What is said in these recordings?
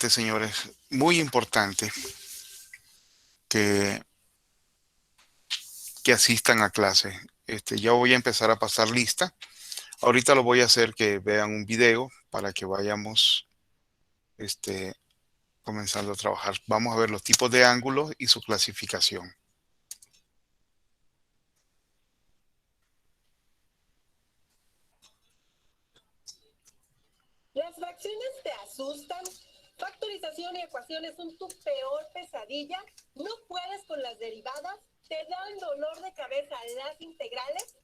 Señores, muy importante que, que asistan a clase. Ya voy a empezar a pasar lista. Ahorita lo voy a hacer que vean un video para que vayamos este, comenzando a trabajar. Vamos a ver los tipos de ángulos y su clasificación. ¿Las fracciones te asustan? ¿Factorización y ecuaciones son tu peor pesadilla? ¿No puedes con las derivadas? ¿Te dan dolor de cabeza las integrales?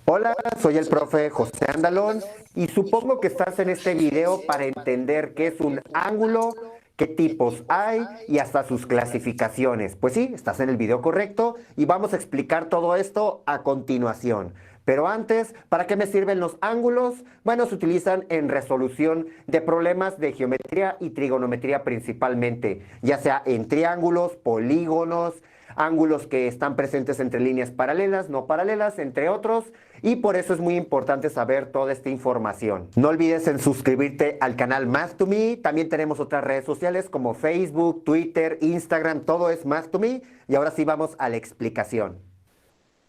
Hola, soy el profe José Andalón y supongo que estás en este video para entender qué es un ángulo, qué tipos hay y hasta sus clasificaciones. Pues sí, estás en el video correcto y vamos a explicar todo esto a continuación. Pero antes, ¿para qué me sirven los ángulos? Bueno, se utilizan en resolución de problemas de geometría y trigonometría principalmente, ya sea en triángulos, polígonos, ángulos que están presentes entre líneas paralelas, no paralelas, entre otros, y por eso es muy importante saber toda esta información. No olvides en suscribirte al canal Math2Me, también tenemos otras redes sociales como Facebook, Twitter, Instagram, todo es Math2Me, y ahora sí vamos a la explicación.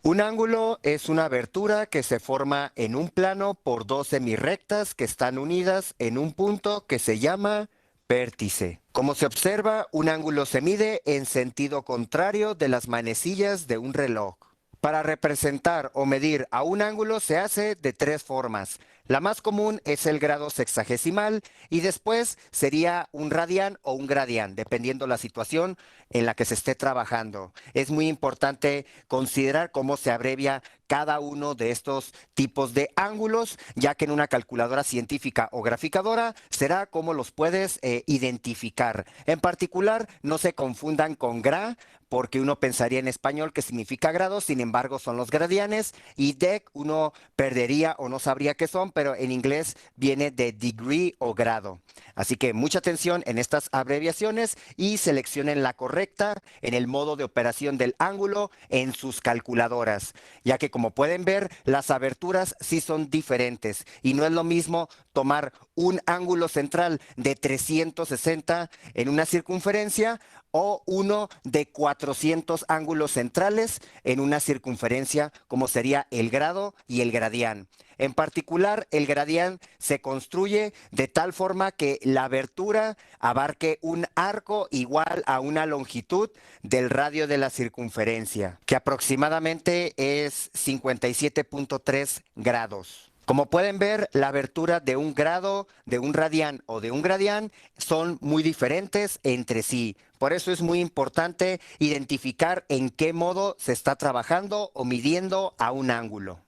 Un ángulo es una abertura que se forma en un plano por dos semirrectas que están unidas en un punto que se llama vértice. Como se observa, un ángulo se mide en sentido contrario de las manecillas de un reloj. Para representar o medir a un ángulo se hace de tres formas. La más común es el grado sexagesimal y después sería un radián o un gradián, dependiendo la situación en la que se esté trabajando. Es muy importante considerar cómo se abrevia cada uno de estos tipos de ángulos, ya que en una calculadora científica o graficadora será cómo los puedes identificar. En particular, no se confundan con GRA, porque uno pensaría en español que significa grados, sin embargo son los gradianes, y dec uno perdería o no sabría qué son, pero en inglés viene de degree o grado. Así que mucha atención en estas abreviaciones y seleccionen la correcta en el modo de operación del ángulo en sus calculadoras, ya que como pueden ver, las aberturas sí son diferentes y no es lo mismo tomar un ángulo central de 360 en una circunferencia o uno de 400 ángulos centrales en una circunferencia, como sería el grado y el gradián. En particular, el gradián se construye de tal forma que la abertura abarque un arco igual a una longitud del radio de la circunferencia, que aproximadamente es 57.3 grados. Como pueden ver, la abertura de un grado, de un radián o de un gradián son muy diferentes entre sí. Por eso es muy importante identificar en qué modo se está trabajando o midiendo a un ángulo.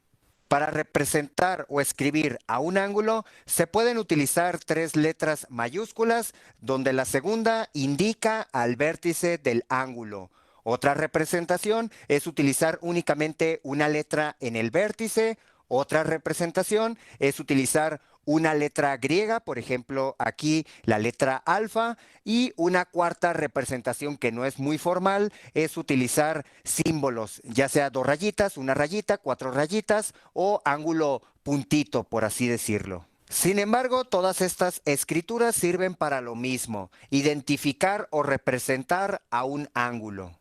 Para representar o escribir a un ángulo se pueden utilizar tres letras mayúsculas donde la segunda indica al vértice del ángulo. Otra representación es utilizar únicamente una letra en el vértice. Otra representación es utilizar una letra griega, por ejemplo, aquí la letra alfa, y una cuarta representación que no es muy formal es utilizar símbolos, ya sea dos rayitas, una rayita, cuatro rayitas o ángulo puntito, por así decirlo. Sin embargo, todas estas escrituras sirven para lo mismo, identificar o representar a un ángulo.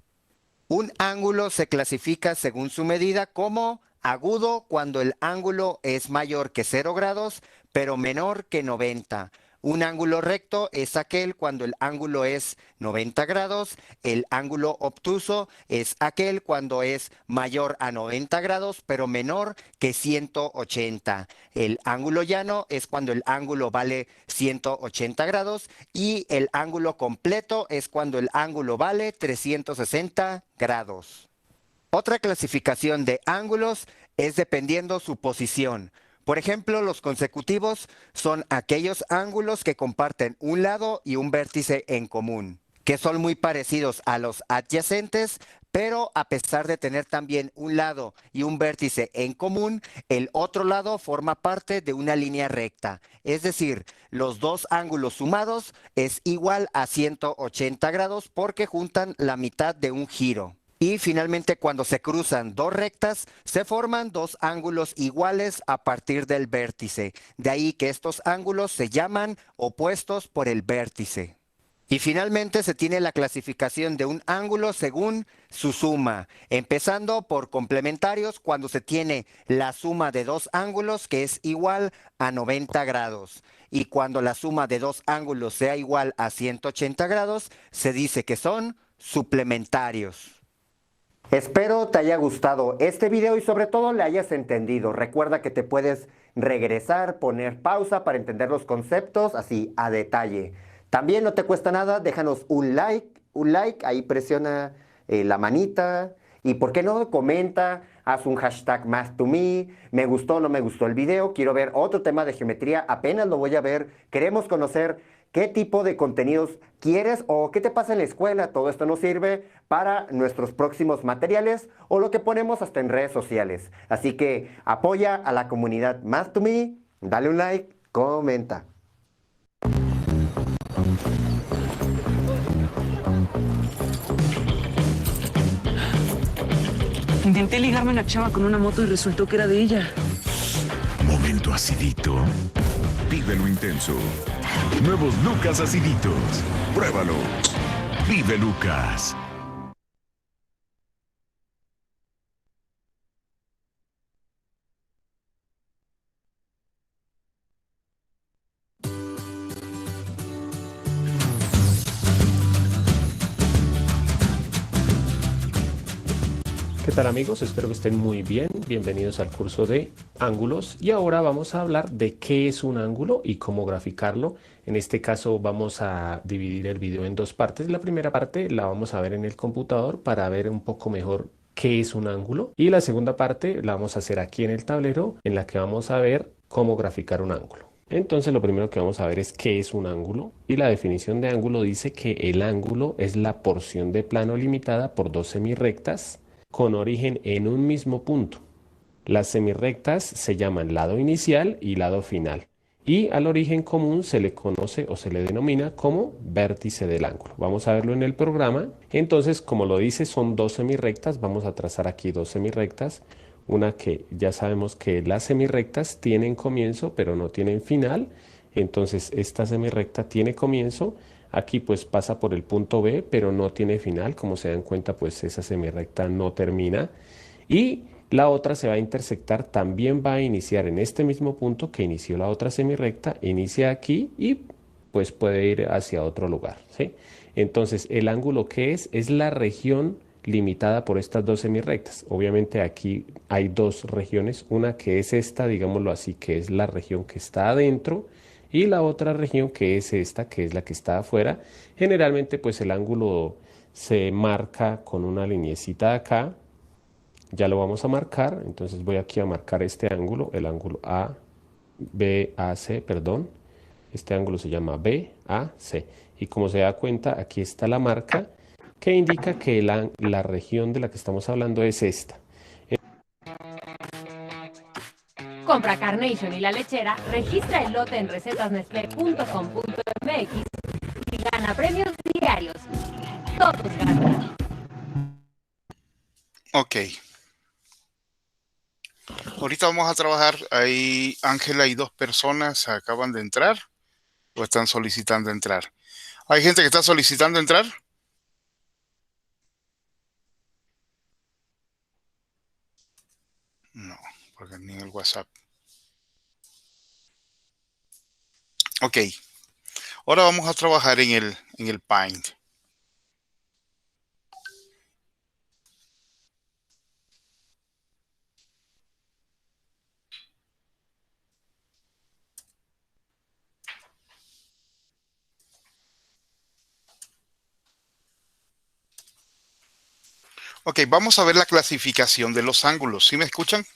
Un ángulo se clasifica según su medida como agudo cuando el ángulo es mayor que 0 grados, pero menor que 90. Un ángulo recto es aquel cuando el ángulo es 90 grados. El ángulo obtuso es aquel cuando es mayor a 90 grados, pero menor que 180. El ángulo llano es cuando el ángulo vale 180 grados y el ángulo completo es cuando el ángulo vale 360 grados. Otra clasificación de ángulos es dependiendo su posición. Por ejemplo, los consecutivos son aquellos ángulos que comparten un lado y un vértice en común, que son muy parecidos a los adyacentes, pero a pesar de tener también un lado y un vértice en común, el otro lado forma parte de una línea recta. Es decir, los dos ángulos sumados es igual a 180 grados porque juntan la mitad de un giro. Y finalmente, cuando se cruzan dos rectas, se forman dos ángulos iguales a partir del vértice. De ahí que estos ángulos se llaman opuestos por el vértice. Y finalmente se tiene la clasificación de un ángulo según su suma, empezando por complementarios cuando se tiene la suma de dos ángulos que es igual a 90 grados. Y cuando la suma de dos ángulos sea igual a 180 grados, se dice que son suplementarios. Espero te haya gustado este video y sobre todo le hayas entendido. Recuerda que te puedes regresar, poner pausa para entender los conceptos así a detalle. También no te cuesta nada, déjanos un like, ahí presiona la manita y por qué no comenta, haz un hashtag #MathToMe, me gustó o no me gustó el video, quiero ver otro tema de geometría, apenas lo voy a ver, queremos conocer qué tipo de contenidos quieres o qué te pasa en la escuela. Todo esto nos sirve para nuestros próximos materiales o lo que ponemos hasta en redes sociales. Así que apoya a la comunidad Math2Me, dale un like, comenta. Intenté ligarme a una chava con una moto y resultó que era de ella. Momento acidito. Vívelo intenso. Nuevos Lucas aciditos. Pruébalo. Vive Lucas. ¿Qué tal amigos? Espero que estén muy bien. Bienvenidos al curso de ángulos y ahora vamos a hablar de qué es un ángulo y cómo graficarlo. En este caso vamos a dividir el video en dos partes. La primera parte la vamos a ver en el computador para ver un poco mejor qué es un ángulo y la segunda parte la vamos a hacer aquí en el tablero en la que vamos a ver cómo graficar un ángulo. Entonces lo primero que vamos a ver es qué es un ángulo y la definición de ángulo dice que el ángulo es la porción de plano limitada por dos semirrectas con origen en un mismo punto. Las semirrectas se llaman lado inicial y lado final. Y al origen común se le conoce o se le denomina como vértice del ángulo. Vamos a verlo en el programa. Entonces, como lo dice, son dos semirrectas. Vamos a trazar aquí dos semirrectas. Una que ya sabemos que las semirrectas tienen comienzo, pero no tienen final. Entonces, esta semirrecta tiene comienzo. Aquí pues pasa por el punto B, pero no tiene final. Como se dan cuenta, pues esa semirrecta no termina. Y la otra se va a intersectar, también va a iniciar en este mismo punto que inició la otra semirrecta, inicia aquí y pues puede ir hacia otro lugar, ¿sí? Entonces, el ángulo que es la región limitada por estas dos semirrectas. Obviamente aquí hay dos regiones, una que es esta, digámoslo así, que es la región que está adentro y la otra región que es esta, que es la que está afuera. Generalmente pues el ángulo se marca con una lineecita de acá, ya lo vamos a marcar, entonces voy aquí a marcar este ángulo, el ángulo BAC, perdón, este ángulo se llama BAC y como se da cuenta aquí está la marca que indica que la región de la que estamos hablando es esta. Compra Carnation y la lechera, registra el lote en recetasnestle.com.mx y gana premios diarios. Todos ganan. Ok. Ahorita vamos a trabajar. Ahí Ángela y dos personas acaban de entrar o están solicitando entrar. ¿Hay gente que está solicitando entrar? No, porque ni en el WhatsApp. Ok. Ahora vamos a trabajar en el Paint. Ok, vamos a ver la clasificación de los ángulos. ¿Sí me escuchan?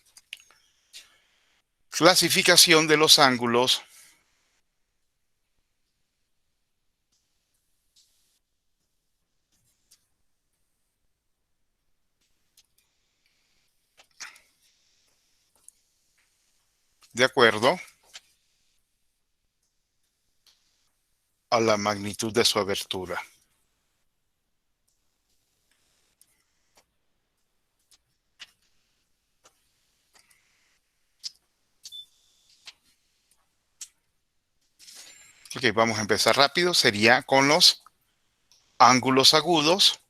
Clasificación de los ángulos. De acuerdo a la magnitud de su abertura. Ok, vamos a empezar rápido. Sería con los ángulos agudos.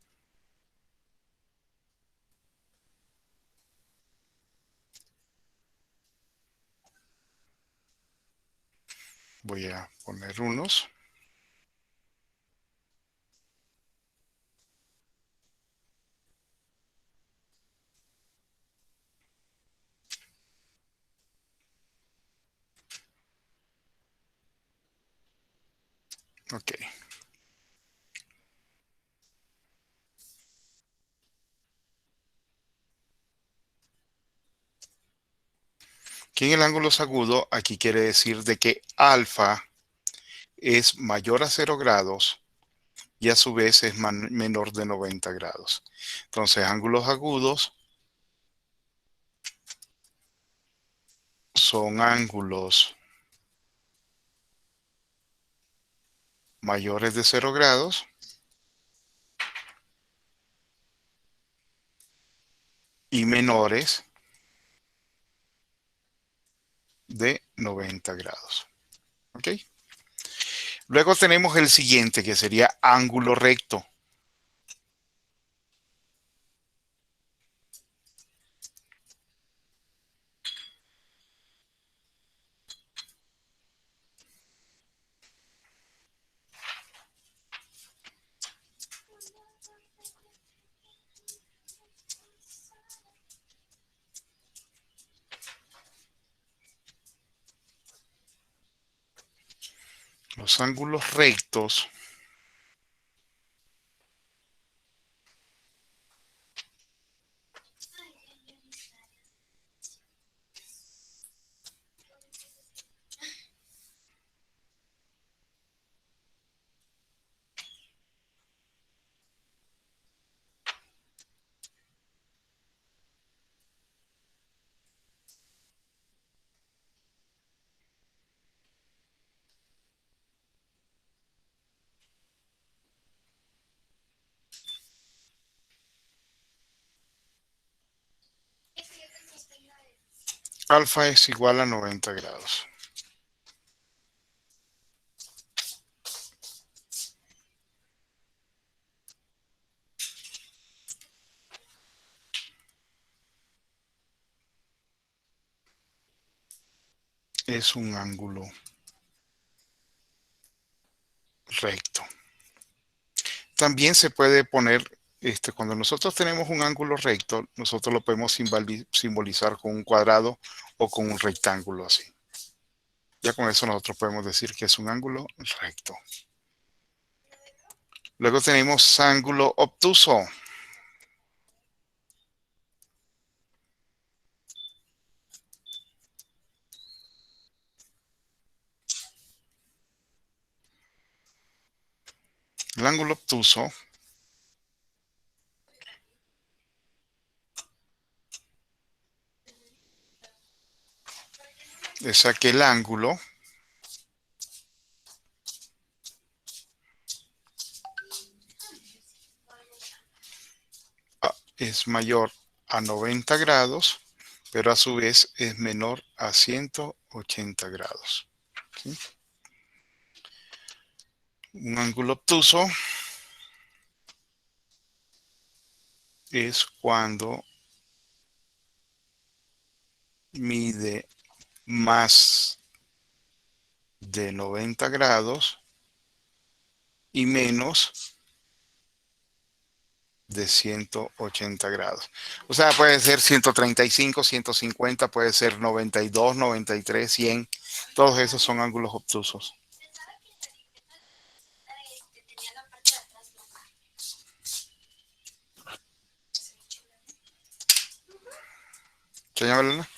Voy a poner unos. Ok. Aquí en el ángulo agudo, aquí quiere decir de que alfa es mayor a 0 grados y a su vez es menor de 90 grados. Entonces, ángulos agudos son ángulos mayores de 0 grados y menores de 90 grados. ¿Ok? Luego tenemos el siguiente, que sería ángulo recto. Los ángulos rectos alfa es igual a 90 grados. Es un ángulo recto. También se puede poner, cuando nosotros tenemos un ángulo recto, nosotros lo podemos simbolizar con un cuadrado o con un rectángulo así. Ya con eso nosotros podemos decir que es un ángulo recto. Luego tenemos ángulo obtuso. El ángulo obtuso es aquel ángulo es mayor a 90 grados, pero a su vez es menor a 180 grados. ¿Sí? Un ángulo obtuso es cuando mide más de 90 grados y menos de 180 grados. O sea, puede ser 135, 150, puede ser 92, 93, 100. Todos esos son ángulos obtusos. Señora Belena.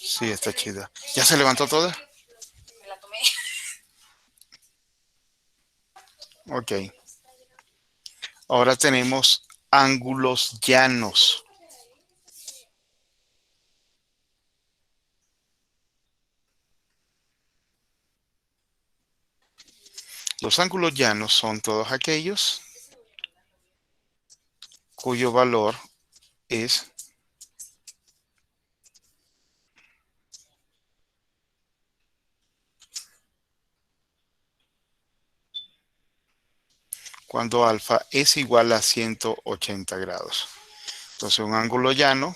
Sí, está chida. ¿Ya se levantó toda? Me la tomé. Ok. Ahora tenemos ángulos llanos. Los ángulos llanos son todos aquellos cuyo valor es cuando alfa es igual a 180 grados. Entonces, un ángulo llano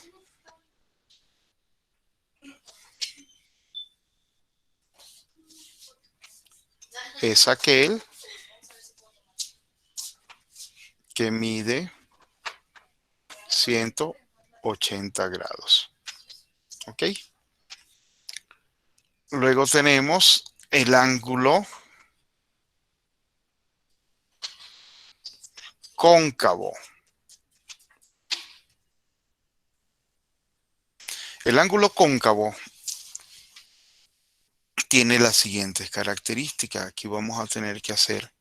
es aquel que mide 180 grados. ¿Ok? Luego tenemos el ángulo cóncavo. El ángulo cóncavo tiene las siguientes características. Aquí vamos a tener que hacer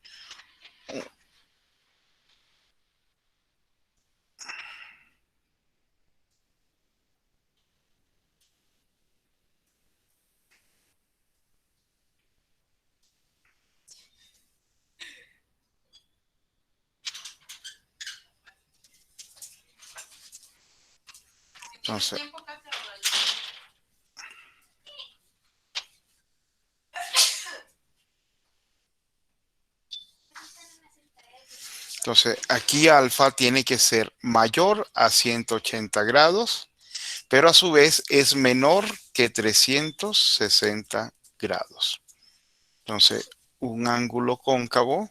entonces, aquí alfa tiene que ser mayor a 180 grados, pero a su vez es menor que 360 grados. Entonces, un ángulo cóncavo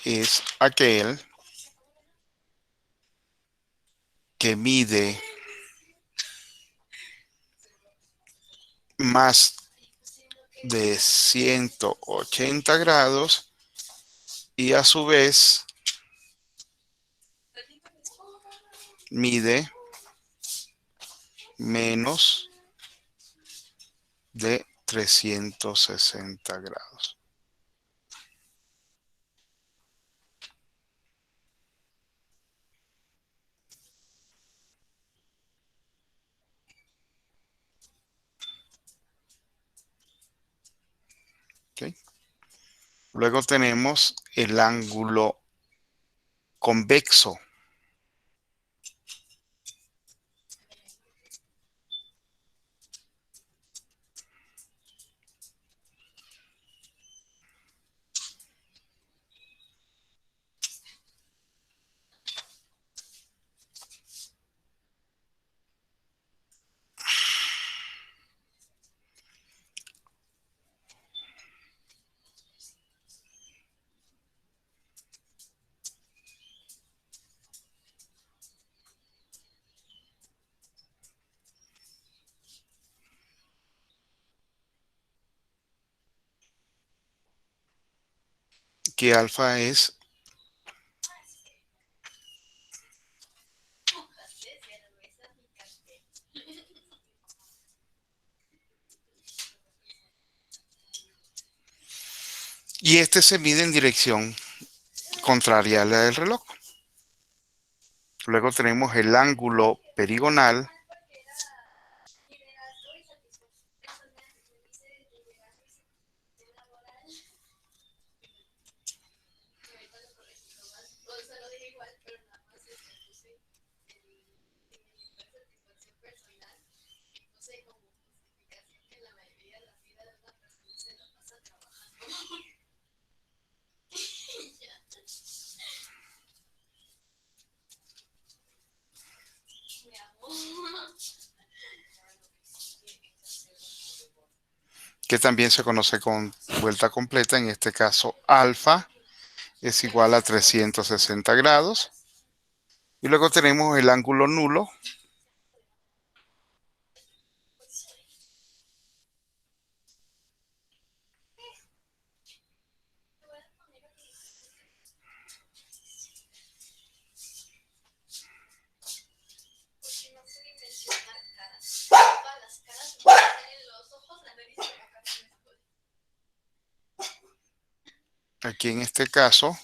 es aquel que mide más de 180 grados y a su vez mide menos de 360 grados. ¿Okay? Luego tenemos el ángulo convexo. Que alfa es y este se mide en dirección contraria a la del reloj. Luego tenemos el ángulo perigonal, que también se conoce con vuelta completa. En este caso, alfa es igual a 360 grados. Y luego tenemos el ángulo nulo, aquí en este caso,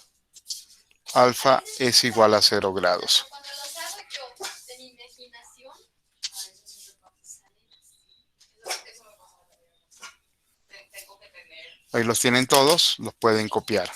alfa es igual a 0 grados. Ahí los tienen todos, los pueden copiar.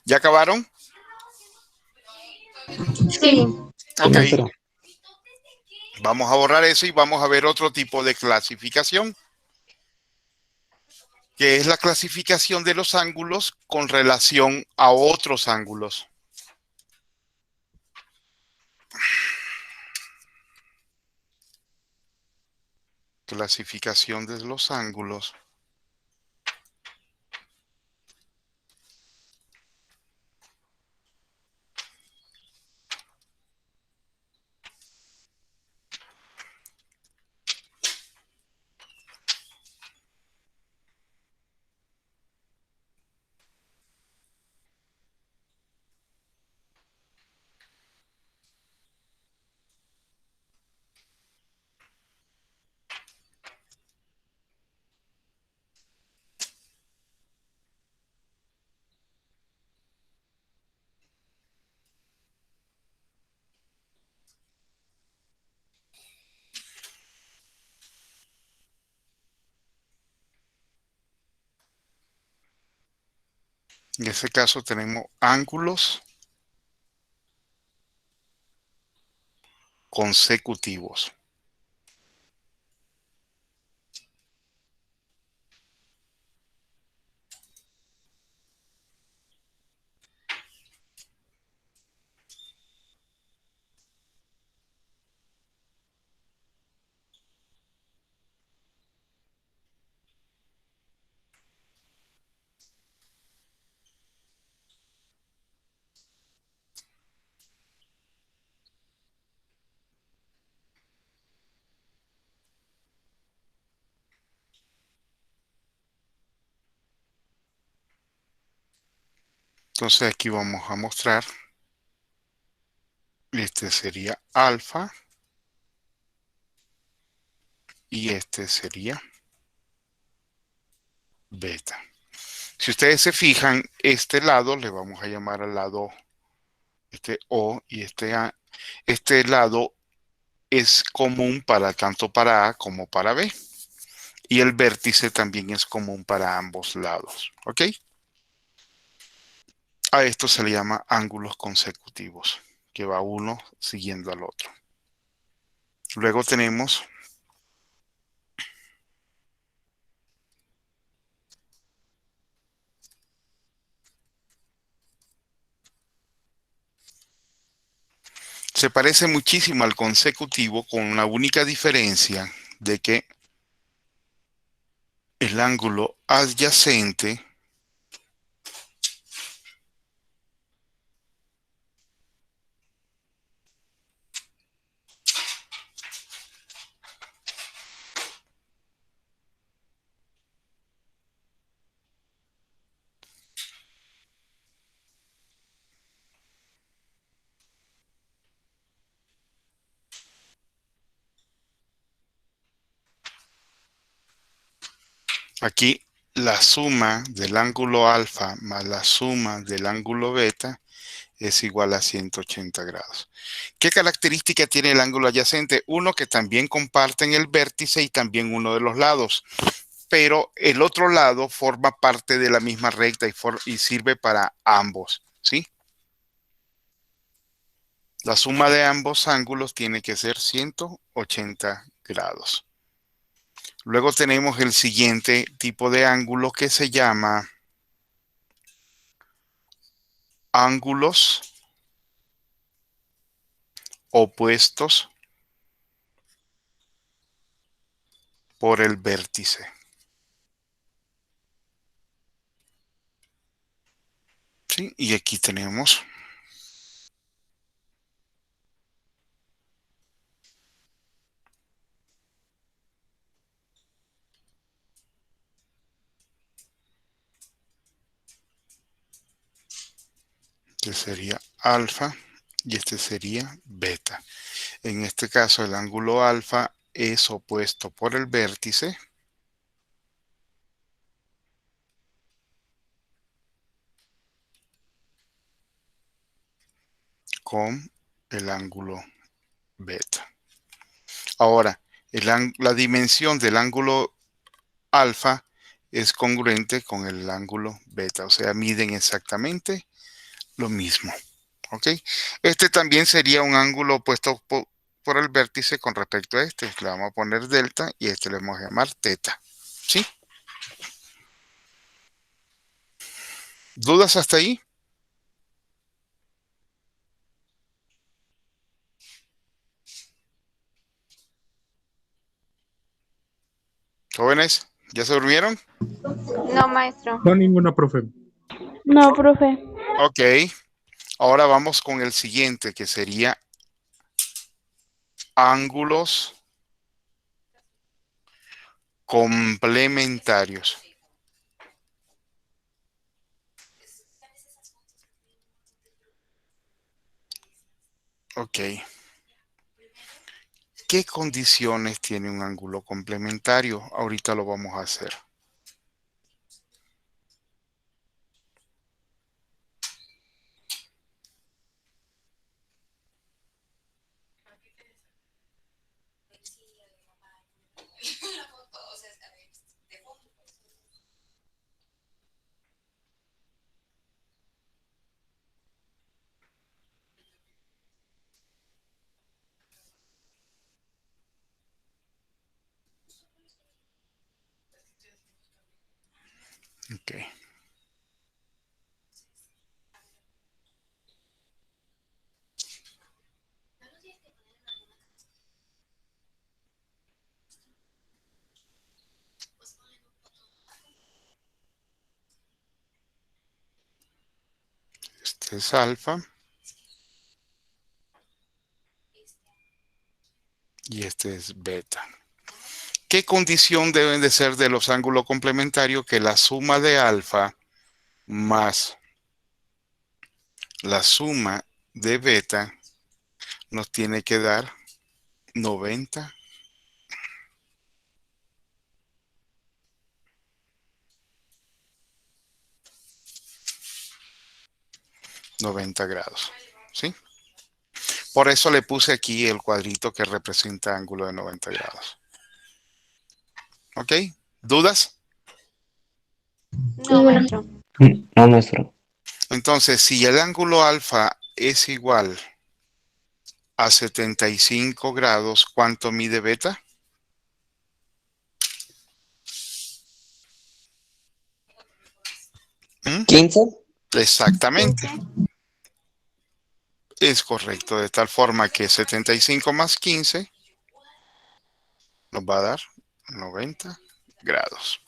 ¿Ya acabaron? Sí. Ok. Vamos a borrar eso y vamos a ver otro tipo de clasificación, que es la clasificación de los ángulos con relación a otros ángulos. Clasificación de los ángulos en este caso tenemos ángulos consecutivos. Entonces aquí vamos a mostrar, este sería alfa y este sería beta. Si ustedes se fijan, este lado le vamos a llamar al lado, este O y este A. Este lado es común para tanto para A como para B. Y el vértice también es común para ambos lados. ¿Ok? A esto se le llama ángulos consecutivos, que va uno siguiendo al otro. Luego tenemos se parece muchísimo al consecutivo con la única diferencia de que el ángulo adyacente aquí la suma del ángulo alfa más la suma del ángulo beta es igual a 180 grados. ¿Qué característica tiene el ángulo adyacente? Uno, que también comparten el vértice y también uno de los lados, pero el otro lado forma parte de la misma recta y sirve para ambos, ¿sí? La suma de ambos ángulos tiene que ser 180 grados. Luego tenemos el siguiente tipo de ángulo que se llama ángulos opuestos por el vértice. ¿Sí? Y aquí tenemos este sería alfa y este sería beta. En este caso el ángulo alfa es opuesto por el vértice con el ángulo beta. Ahora, la dimensión del ángulo alfa es congruente con el ángulo beta, o sea, miden exactamente lo mismo. ¿Ok? Este también sería un ángulo opuesto por el vértice con respecto a este. Le vamos a poner delta y este le vamos a llamar teta. ¿Sí? ¿Dudas hasta ahí? Jóvenes, ¿ya se durmieron? No, maestro. No, ninguna, profe. No, profe. Ok. Ahora vamos con el siguiente, que sería ángulos complementarios. Ok. ¿Qué condiciones tiene un ángulo complementario? Ahorita lo vamos a hacer. Ok. Este es alfa. Y este es beta. ¿Qué condición deben de ser de los ángulos complementarios? Que la suma de alfa más la suma de beta nos tiene que dar 90 grados. ¿Sí? Por eso le puse aquí el cuadrito que representa ángulo de 90 grados. ¿Ok? ¿Dudas? No, maestro. No, maestro. Entonces, si el ángulo alfa es igual a 75 grados, ¿cuánto mide beta? ¿Mm? 15. Exactamente. Es correcto, de tal forma que 75 más 15 nos va a dar 90 grados.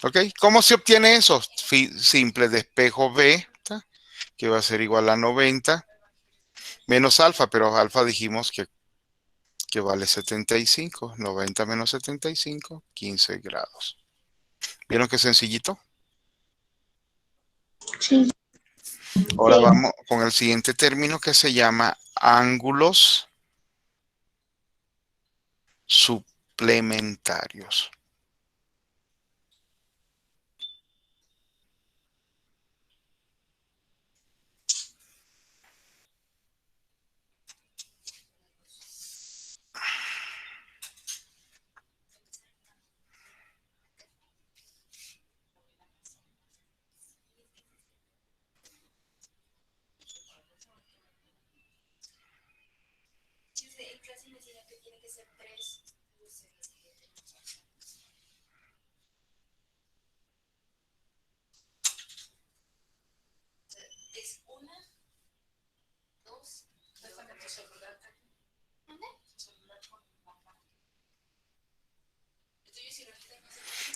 ¿Ok? ¿Cómo se obtiene eso? Simple, despejo beta, que va a ser igual a 90 menos alfa, pero alfa dijimos que vale 75. 90 menos 75, 15 grados. ¿Vieron qué sencillito? Sí. Ahora Sí. vamos con el siguiente término que se llama ángulos suplementarios.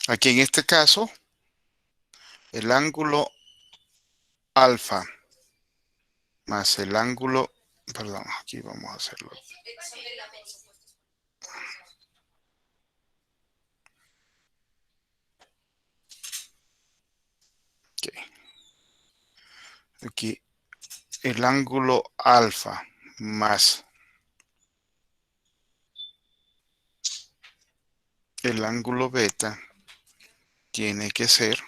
Aquí en este caso, el ángulo alfa más el ángulo, perdón, aquí vamos a hacerlo. Okay. Aquí el ángulo alfa más el ángulo beta tiene que ser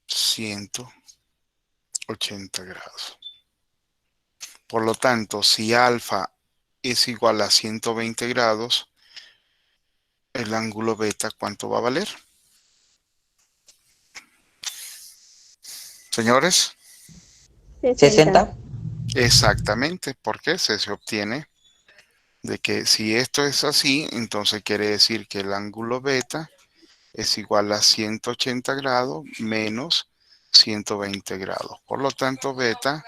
180 grados. Por lo tanto, si alfa es igual a 120 grados, el ángulo beta, ¿cuánto va a valer? Señores, 60. exactamente, porque se obtiene de que si esto es así, entonces quiere decir que el ángulo beta es igual a 180 grados menos 120 grados. Por lo tanto, beta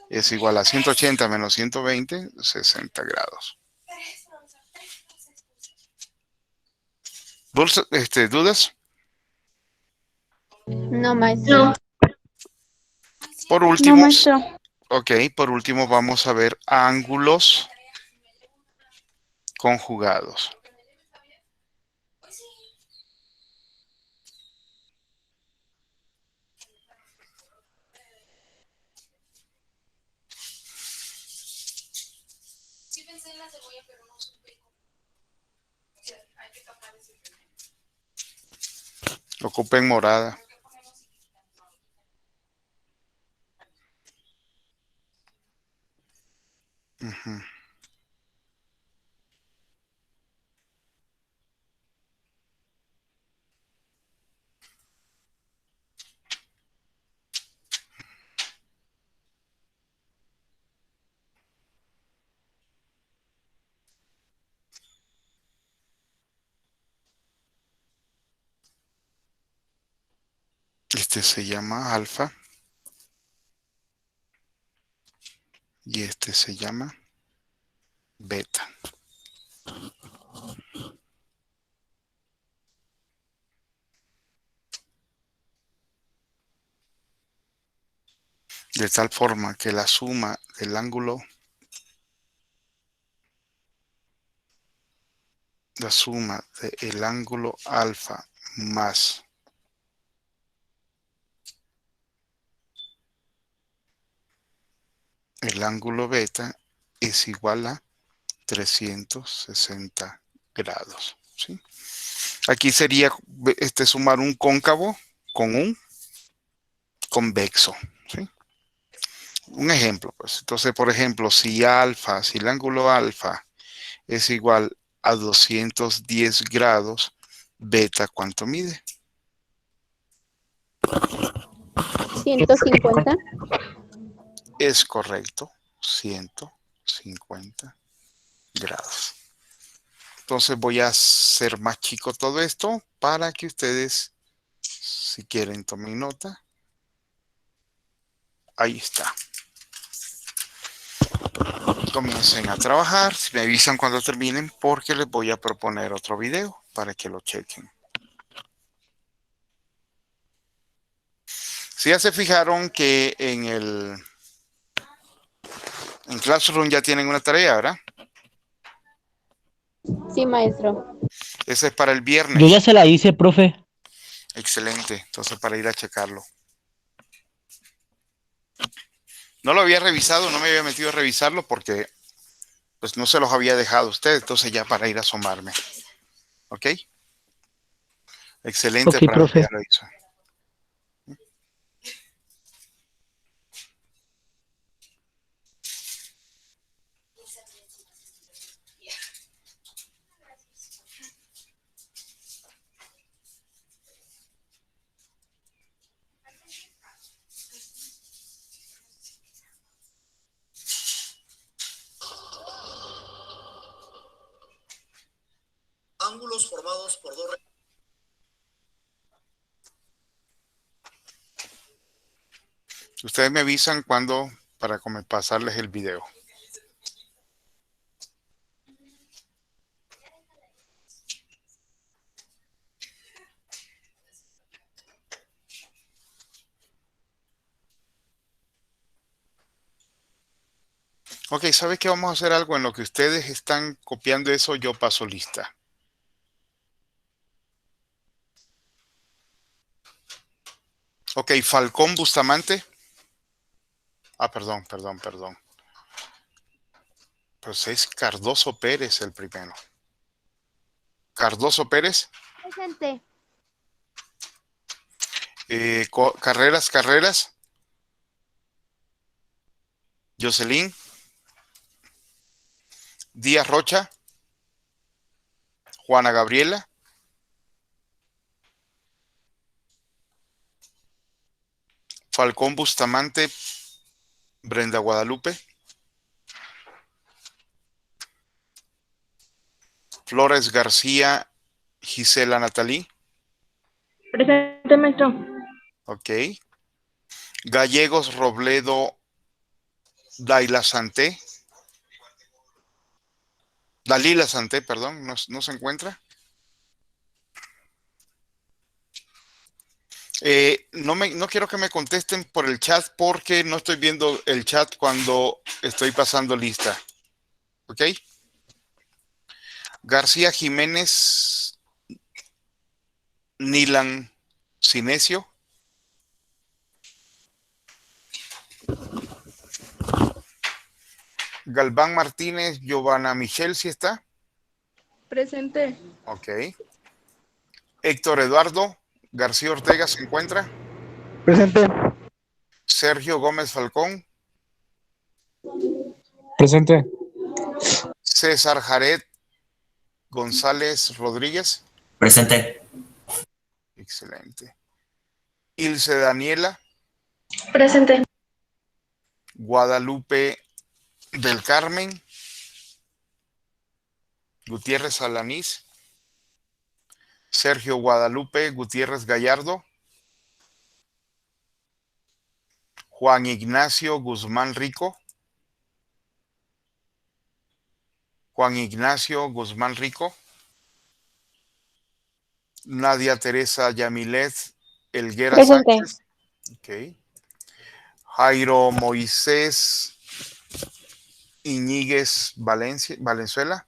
es igual a 180 menos 120, 60 grados. ¿Dudas? No, maestro. Por No, último, maestro. ok, por último vamos a ver ángulos conjugados. Ocupen morada. Ujú. Este se llama alfa y este se llama beta. De tal forma que la suma del ángulo, la suma del ángulo alfa más el ángulo beta es igual a 360 grados. ¿Sí? Aquí sería sumar un cóncavo con un convexo. ¿Sí? Un ejemplo, pues. Entonces, por ejemplo, si el ángulo alfa es igual a 210 grados, beta, ¿cuánto mide? 150. Es correcto, 150 grados. Entonces voy a hacer más chico todo esto para que ustedes, si quieren, tomen nota. Ahí está. Comiencen a trabajar. Me avisan cuando terminen porque les voy a proponer otro video para que lo chequen. Si ya se fijaron que en Classroom ya tienen una tarea, ¿verdad? Sí, maestro. Ese es para el viernes. Yo ya se la hice, profe. Excelente. Entonces, para ir a checarlo. No lo había revisado, no me había metido a revisarlo porque pues no se los había dejado a ustedes. Entonces, ya para ir a asomarme. ¿Ok? Excelente. Ok, Para los que profe. ya lo hizo. ángulos formados por dos. Ustedes me avisan cuando para pasarles el video. Ok, ¿sabes qué? Vamos a hacer algo en lo que ustedes están copiando eso, yo paso lista. Ok, Falcón Bustamante. Ah, perdón. Pues es Cardoso Pérez el primero. Cardoso Pérez. Presente. Carreras. Jocelyn. Díaz Rocha. Juana Gabriela. Falcón Bustamante. Brenda Guadalupe. Flores García. Gisela Natalí. Presente, maestro. Ok. Gallegos Robledo. Dalila Santé, perdón, no se encuentra. No quiero que me contesten por el chat porque no estoy viendo el chat cuando estoy pasando lista. ¿Ok? García Jiménez, Nilan Cinesio. Galván Martínez, Giovanna Michelle, ¿sí está? Presente. Ok. Héctor Eduardo García Ortega, ¿se encuentra? Presente. Sergio Gómez Falcón. Presente. César Jared González Rodríguez. Presente. Excelente. Ilse Daniela. Presente. Guadalupe del Carmen. Gutiérrez Alanís. Sergio Guadalupe Gutiérrez Gallardo. Juan Ignacio Guzmán Rico. Juan Ignacio Guzmán Rico. Nadia Teresa Yamilet Elguera Presente. Sánchez. Okay. Jairo Moisés Iñiguez Valenzuela.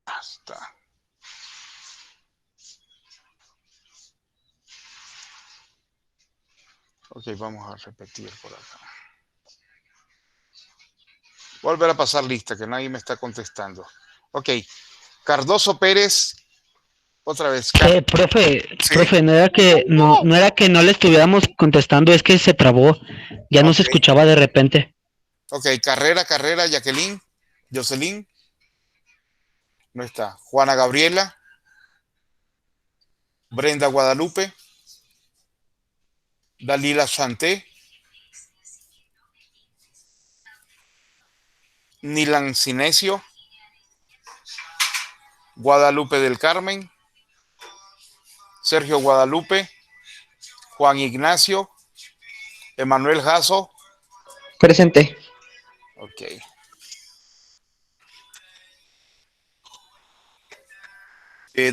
Basta. Ok, vamos a repetir por acá. Volver a pasar lista, que nadie me está contestando. Ok, Cardoso Pérez, otra vez. Profe, no era que no le estuviéramos contestando, es que se trabó, ya no se Ok. escuchaba de repente. Ok, Carrera, Jacqueline, Jocelyn, no está. Juana Gabriela, Brenda Guadalupe, Dalila Chanté, Nilan Cinesio, Guadalupe del Carmen, Sergio Guadalupe, Juan Ignacio, Emanuel Jasso. Presente. Ok.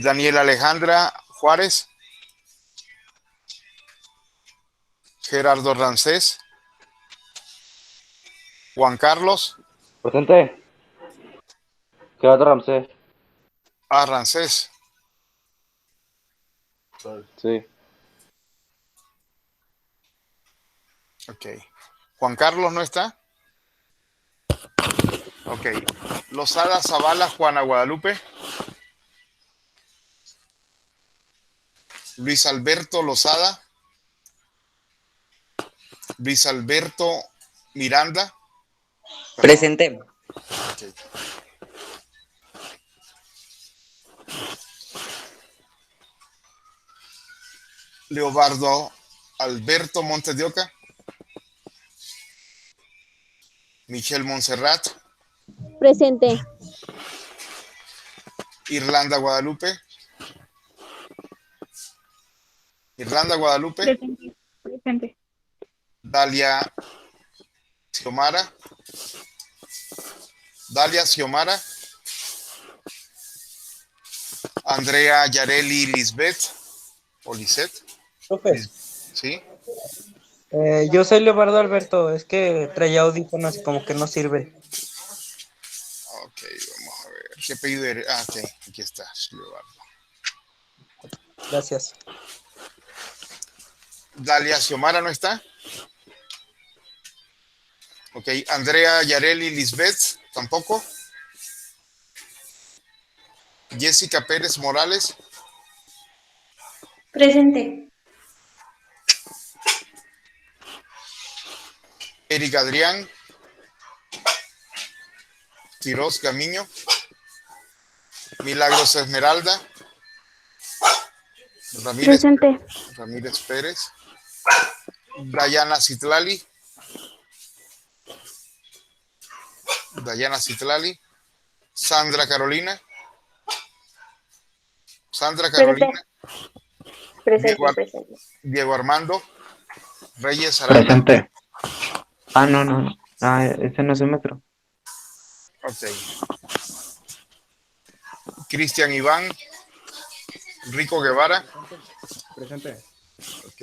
Daniela Alejandra Juárez, Gerardo Rancés, Juan Carlos. Presente. Gerardo Ramsés. Rancés. Sí. Ok. Juan Carlos no está. Ok. Lozada Zavala, Juana Guadalupe. Luis Alberto Lozada. Luis Alberto Miranda. Perdón. Presente. Okay. Leobardo Alberto Montes de Oca. Michelle Montserrat. Presente. Irlanda Guadalupe. Irlanda Guadalupe. Presente. Presente. Dalia Xiomara. Dalia Xiomara. Andrea Yareli Lisbeth. O Lisette. Profe, ¿Sí? Yo soy Leobardo Alberto, es que traía audífonos y como que no sirve. Ok, vamos a ver. ¿Qué apellido eres? Ah, ok, aquí está, Leobardo. Gracias. Dalia Xiomara no está. Ok, Andrea Yareli Lisbeth tampoco. Jessica Pérez Morales. Presente. Eric Adrián. Quiroz Gamiño. Milagros Esmeralda. Presente. Ramírez Pérez. Dayana Citlali. Dayana Citlali. Sandra Carolina. Sandra Carolina. Presente. Diego Armando Reyes Aranda. Presente. Ah, no. Ah, ese no es el metro. Ok. Cristian Iván. Rico Guevara. Presente. Ok.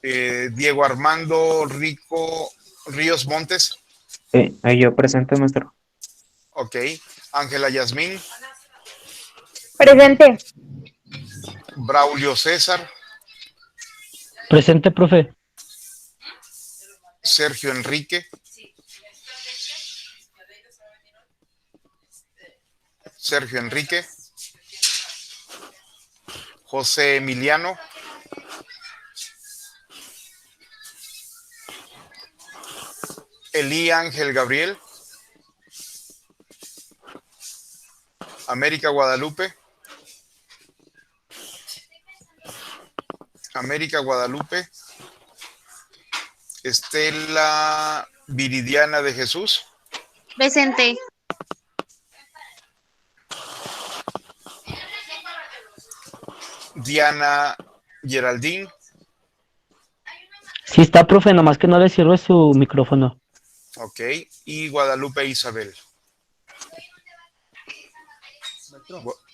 Diego Armando Rico Ríos Montes. Sí, ahí yo presente, maestro. Ok. Ángela Yasmín. Presente. Braulio César. Presente, profe. Sergio Enrique. Sergio Enrique. José Emiliano. Elí Ángel Gabriel. América Guadalupe. América Guadalupe. Estela Viridiana de Jesús. Presente. Diana Geraldine. Sí está, profe, nomás que no le sirve su micrófono. Ok. Y Guadalupe Isabel.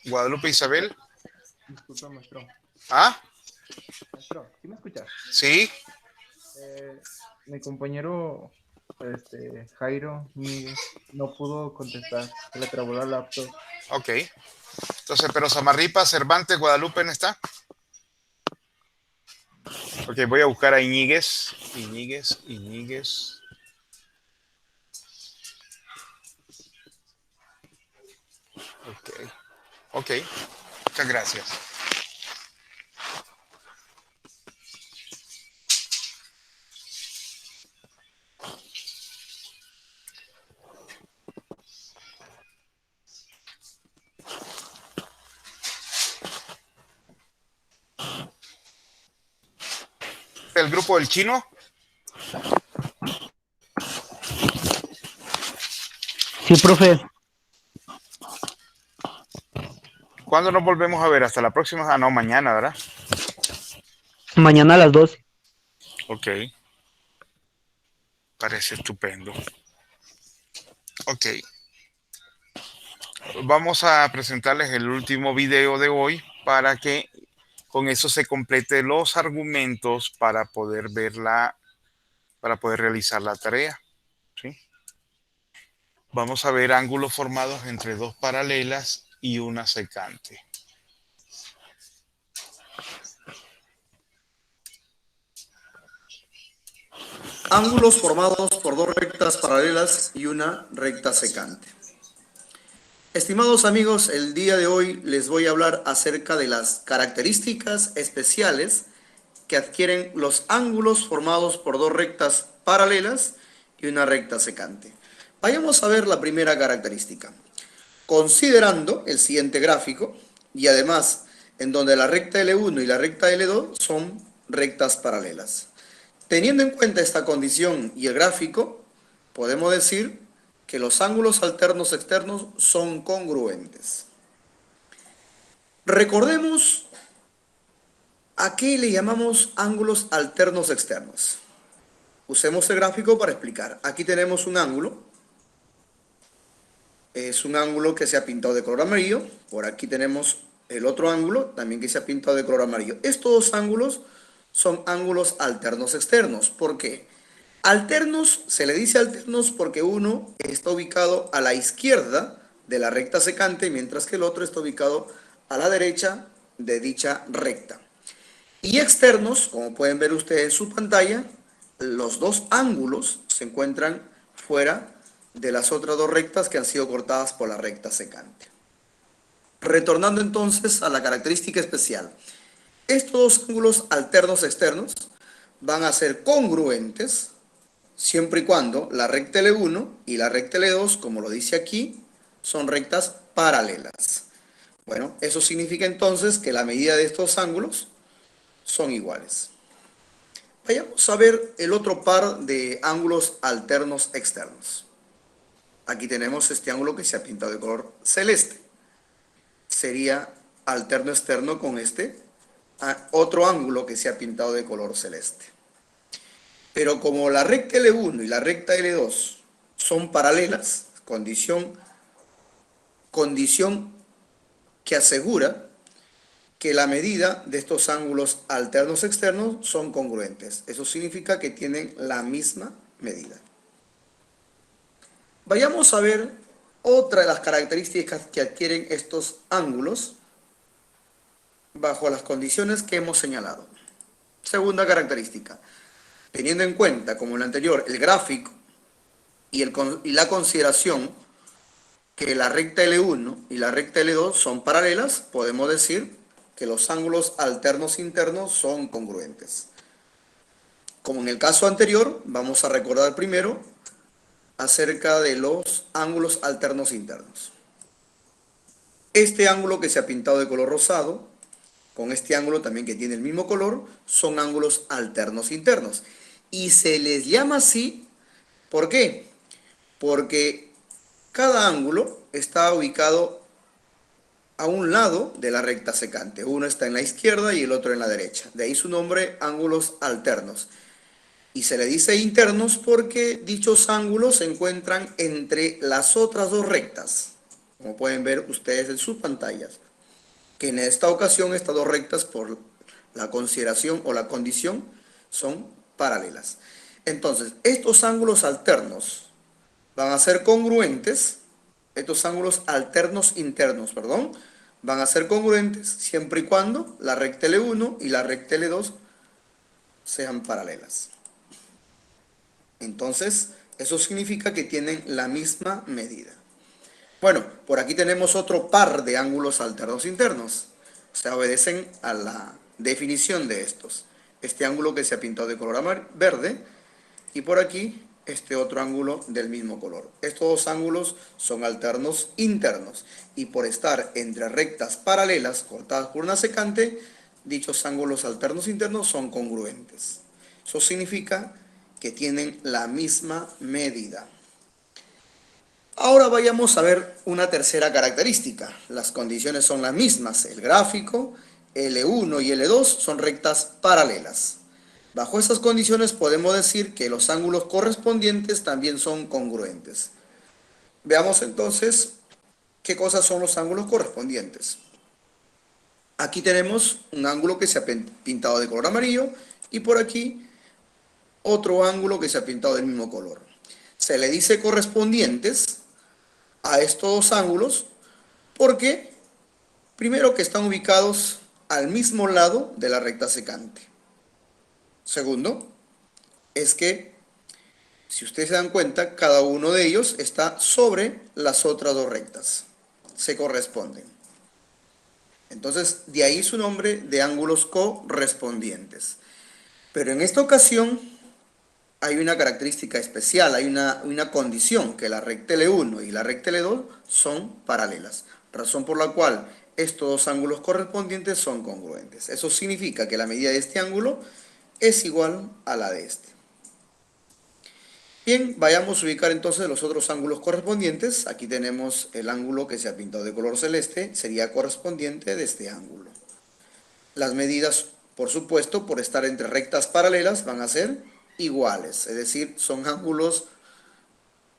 Guadalupe Isabel. Disculpa, maestro. ¿Ah? Maestro, ¿sí me escuchas? Sí. Mi compañero Jairo no pudo contestar, se le trabó la laptop. Ok. Entonces, pero Samarripa, Cervantes, Guadalupe, ¿no está? Ok, voy a buscar a Iñiguez. Iñiguez. Ok. Muchas gracias. El grupo del chino. Sí, profe. ¿Cuándo nos volvemos a ver? Hasta la próxima. Ah, no, mañana, ¿verdad? Mañana a las 2. Ok. Parece estupendo. Ok. Vamos a presentarles el último video de hoy para que con eso se complete los argumentos para poder para poder realizar la tarea. ¿Sí? Vamos a ver ángulos formados entre dos paralelas y una secante. Ángulos formados por dos rectas paralelas y una recta secante. Estimados amigos, el día de hoy les voy a hablar acerca de las características especiales que adquieren los ángulos formados por dos rectas paralelas y una recta secante. Vayamos a ver la primera característica. Considerando el siguiente gráfico, y además en donde la recta L1 y la recta L2 son rectas paralelas. Teniendo en cuenta esta condición y el gráfico, podemos decir que los ángulos alternos externos son congruentes. Recordemos a qué le llamamos ángulos alternos externos. Usemos el gráfico para explicar. Aquí tenemos un ángulo. Es un ángulo que se ha pintado de color amarillo. Por aquí tenemos el otro ángulo, también que se ha pintado de color amarillo. Estos dos ángulos son ángulos alternos externos. ¿Por qué? Alternos, se le dice alternos porque uno está ubicado a la izquierda de la recta secante, mientras que el otro está ubicado a la derecha de dicha recta. Y externos, como pueden ver ustedes en su pantalla, los dos ángulos se encuentran fuera de las otras dos rectas que han sido cortadas por la recta secante. Retornando entonces a la característica especial. Estos dos ángulos alternos externos van a ser congruentes siempre y cuando la recta L1 y la recta L2, como lo dice aquí, son rectas paralelas. Bueno, eso significa entonces que la medida de estos ángulos son iguales. Vayamos a ver el otro par de ángulos alternos externos. Aquí tenemos este ángulo que se ha pintado de color celeste. Sería alterno externo con este otro ángulo que se ha pintado de color celeste. Pero como la recta L1 y la recta L2 son paralelas, condición que asegura que la medida de estos ángulos alternos externos son congruentes. Eso significa que tienen la misma medida. Vayamos a ver otra de las características que adquieren estos ángulos bajo las condiciones que hemos señalado. Segunda característica. Teniendo en cuenta, como en el anterior, el gráfico y la consideración que la recta L1 y la recta L2 son paralelas, podemos decir que los ángulos alternos internos son congruentes. Como en el caso anterior, vamos a recordar primero acerca de los ángulos alternos internos. Este ángulo que se ha pintado de color rosado, con este ángulo también que tiene el mismo color, son ángulos alternos internos. Y se les llama así, ¿por qué? Porque cada ángulo está ubicado a un lado de la recta secante. Uno está en la izquierda y el otro en la derecha. De ahí su nombre, ángulos alternos. Y se le dice internos porque dichos ángulos se encuentran entre las otras dos rectas, como pueden ver ustedes en sus pantallas, que en esta ocasión estas dos rectas, por la consideración o la condición, son paralelas. Entonces, estos ángulos alternos van a ser congruentes. Estos ángulos alternos internos, van a ser congruentes siempre y cuando la recta L1 y la recta L2 sean paralelas. Entonces, eso significa que tienen la misma medida. Bueno, por aquí tenemos otro par de ángulos alternos internos. Se obedecen a la definición de estos. Este ángulo que se ha pintado de color verde y por aquí este otro ángulo del mismo color. Estos dos ángulos son alternos internos y por estar entre rectas paralelas cortadas por una secante, dichos ángulos alternos internos son congruentes. Eso significa que tienen la misma medida. Ahora vayamos a ver una tercera característica. Las condiciones son las mismas. El gráfico, L1 y L2 son rectas paralelas. Bajo esas condiciones podemos decir que los ángulos correspondientes también son congruentes. Veamos entonces qué cosas son los ángulos correspondientes. Aquí tenemos un ángulo que se ha pintado de color amarillo y por aquí otro ángulo que se ha pintado del mismo color. Se le dice correspondientes a estos dos ángulos porque primero que están ubicados al mismo lado de la recta secante. Segundo, es que, si ustedes se dan cuenta, cada uno de ellos está sobre las otras dos rectas. Se corresponden. Entonces, de ahí su nombre de ángulos correspondientes. Pero en esta ocasión hay una característica especial, hay una condición, que la recta L1 y la recta L2 son paralelas. Razón por la cual estos dos ángulos correspondientes son congruentes. Eso significa que la medida de este ángulo es igual a la de este. Bien, vayamos a ubicar entonces los otros ángulos correspondientes. Aquí tenemos el ángulo que se ha pintado de color celeste, sería correspondiente de este ángulo. Las medidas, por supuesto, por estar entre rectas paralelas, van a ser iguales, es decir, son ángulos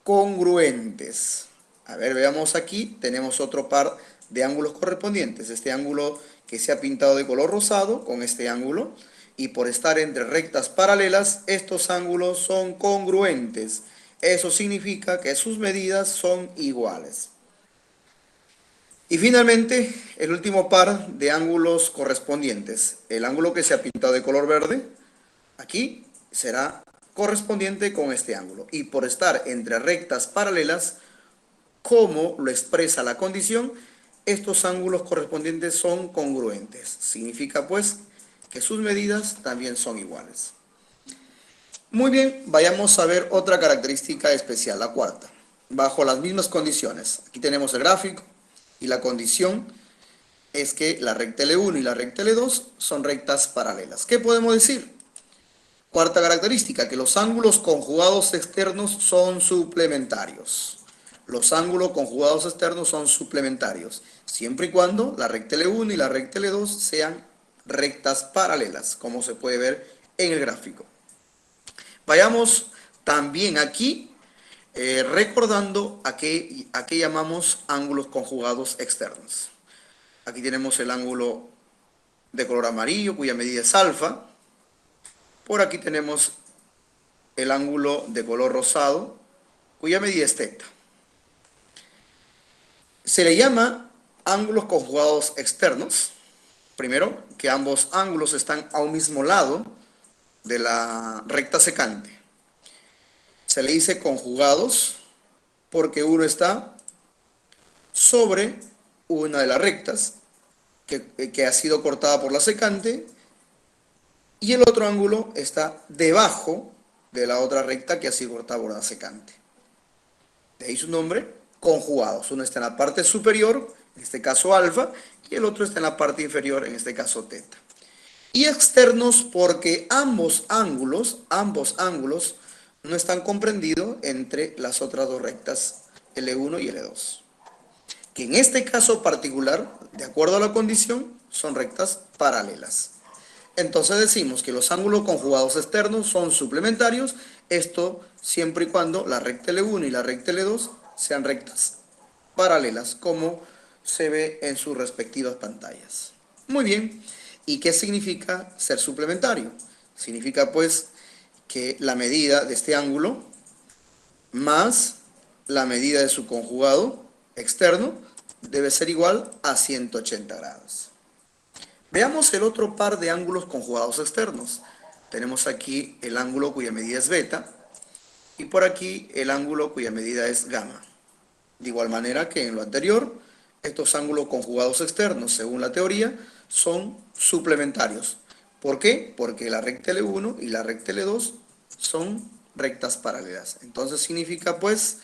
congruentes. A ver, veamos aquí, tenemos otro par de ángulos correspondientes. Este ángulo que se ha pintado de color rosado con este ángulo. y por estar entre rectas paralelas, estos ángulos son congruentes. Eso significa que sus medidas son iguales. Y finalmente, el último par de ángulos correspondientes. El ángulo que se ha pintado de color verde, aquí será correspondiente con este ángulo. Y por estar entre rectas paralelas, como lo expresa la condición, estos ángulos correspondientes son congruentes. Significa pues que sus medidas también son iguales. Muy bien, vayamos a ver otra característica especial, la cuarta. Bajo las mismas condiciones. Aquí tenemos el gráfico y la condición es que la recta L1 y la recta L2 son rectas paralelas. ¿Qué podemos decir? Cuarta característica, que los ángulos conjugados externos son suplementarios. Los ángulos conjugados externos son suplementarios, siempre y cuando la recta L1 y la recta L2 sean rectas paralelas, como se puede ver en el gráfico. Vayamos también aquí recordando a qué llamamos ángulos conjugados externos. Aquí tenemos el ángulo de color amarillo, cuya medida es alfa. Por aquí tenemos el ángulo de color rosado, cuya medida es teta. Se le llama ángulos conjugados externos. Primero, que ambos ángulos están a un mismo lado de la recta secante. Se le dice conjugados porque uno está sobre una de las rectas que ha sido cortada por la secante y el otro ángulo está debajo de la otra recta que ha sido cortada por la secante. De ahí su nombre, conjugados. Uno está en la parte superior, en este caso alfa, y el otro está en la parte inferior, en este caso teta. Y externos porque ambos ángulos no están comprendidos entre las otras dos rectas, L1 y L2. Que en este caso particular, de acuerdo a la condición, son rectas paralelas. Entonces decimos que los ángulos conjugados externos son suplementarios, esto siempre y cuando la recta L1 y la recta L2 sean rectas paralelas, como se ve en sus respectivas pantallas. Muy bien, ¿y qué significa ser suplementario? Significa pues que la medida de este ángulo más la medida de su conjugado externo debe ser igual a 180 grados. Veamos el otro par de ángulos conjugados externos. Tenemos aquí el ángulo cuya medida es beta y por aquí el ángulo cuya medida es gamma. De igual manera que en lo anterior, estos ángulos conjugados externos, según la teoría, son suplementarios. ¿Por qué? Porque la recta L1 y la recta L2 son rectas paralelas. Entonces significa pues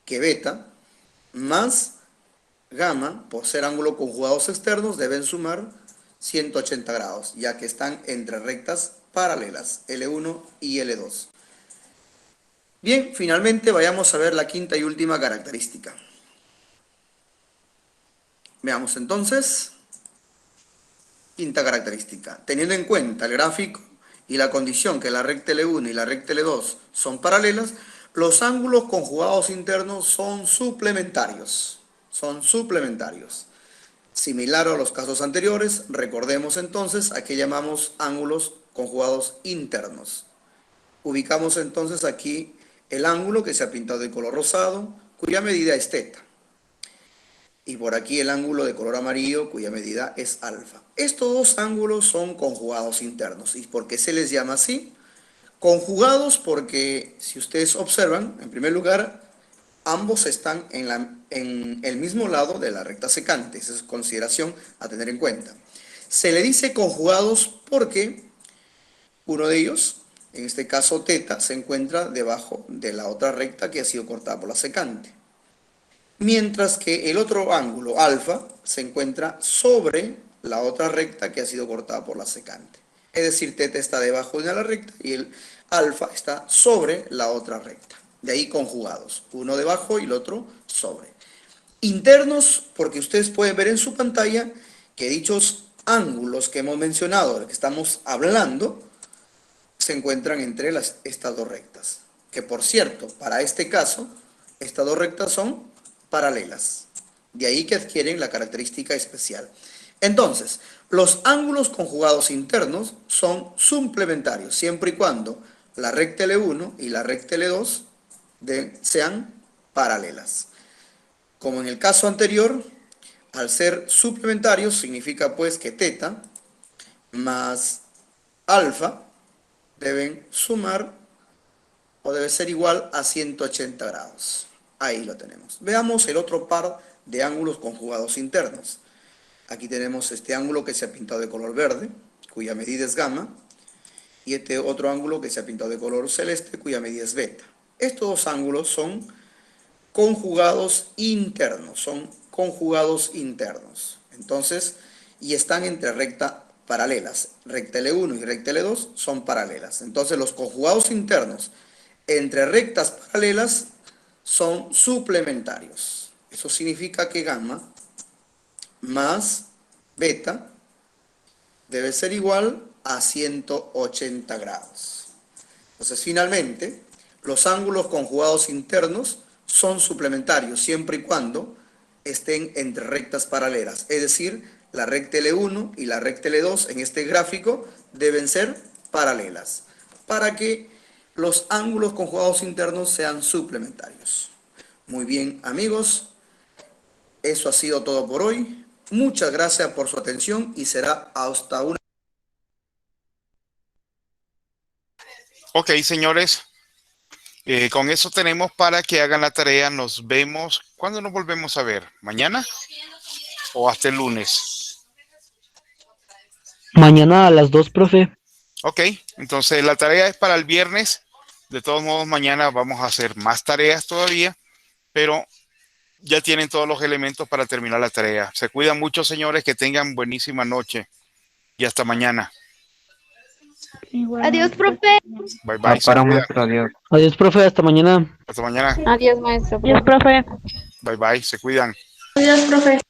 que beta más gamma, por ser ángulos conjugados externos, deben sumar 180 grados, ya que están entre rectas paralelas, L1 y L2. Bien, finalmente vayamos a ver la quinta y última característica. Veamos entonces, quinta característica. Teniendo en cuenta el gráfico y la condición que la recta L1 y la recta L2 son paralelas, los ángulos conjugados internos son suplementarios. Son suplementarios. Similar a los casos anteriores, recordemos entonces a qué llamamos ángulos conjugados internos. Ubicamos entonces aquí el ángulo que se ha pintado de color rosado, cuya medida es teta. Y por aquí el ángulo de color amarillo, cuya medida es alfa. Estos dos ángulos son conjugados internos. ¿Y por qué se les llama así? Conjugados porque, si ustedes observan, en primer lugar, ambos están en el mismo lado de la recta secante. Esa es consideración a tener en cuenta. Se le dice conjugados porque uno de ellos, en este caso teta, se encuentra debajo de la otra recta que ha sido cortada por la secante. Mientras que el otro ángulo, alfa, se encuentra sobre la otra recta que ha sido cortada por la secante. Es decir, teta está debajo de la recta y el alfa está sobre la otra recta. De ahí conjugados, uno debajo y el otro sobre. Internos, porque ustedes pueden ver en su pantalla que dichos ángulos que hemos mencionado, de los que estamos hablando, se encuentran entre estas dos rectas. Que por cierto, para este caso, estas dos rectas son paralelas. De ahí que adquieren la característica especial. Entonces, los ángulos conjugados internos son suplementarios, siempre y cuando la recta L1 y la recta L2 sean paralelas. Como en el caso anterior, al ser suplementarios, significa pues que teta más alfa deben sumar o debe ser igual a 180 grados. Ahí lo tenemos. Veamos el otro par de ángulos conjugados internos. Aquí tenemos este ángulo que se ha pintado de color verde, cuya medida es gamma, y este otro ángulo que se ha pintado de color celeste, cuya medida es beta. Estos dos ángulos son conjugados internos, Entonces, y están entre recta paralelas. Recta L1 y recta L2 son paralelas. Entonces, los conjugados internos entre rectas paralelas son suplementarios. Eso significa que gamma más beta debe ser igual a 180 grados. Entonces, finalmente, los ángulos conjugados internos son suplementarios siempre y cuando estén entre rectas paralelas. Es decir, la recta L1 y la recta L2 en este gráfico deben ser paralelas para que los ángulos conjugados internos sean suplementarios. Muy bien, amigos. Eso ha sido todo por hoy. Muchas gracias por su atención y será hasta una... Ok, señores. Con eso tenemos para que hagan la tarea. Nos vemos. ¿Cuándo nos volvemos a ver? ¿Mañana? ¿O hasta el lunes? Mañana a las 2, profe. Ok, entonces la tarea es para el viernes. De todos modos, mañana vamos a hacer más tareas todavía, pero ya tienen todos los elementos para terminar la tarea. Se cuidan mucho, señores, que tengan buenísima noche y hasta mañana. Adiós, profe. Bye, bye. Para maestro, adiós. Adiós, profe, hasta mañana. Hasta mañana. Adiós, maestro. Adiós, profe. Bye, bye. Se cuidan. Adiós, profe.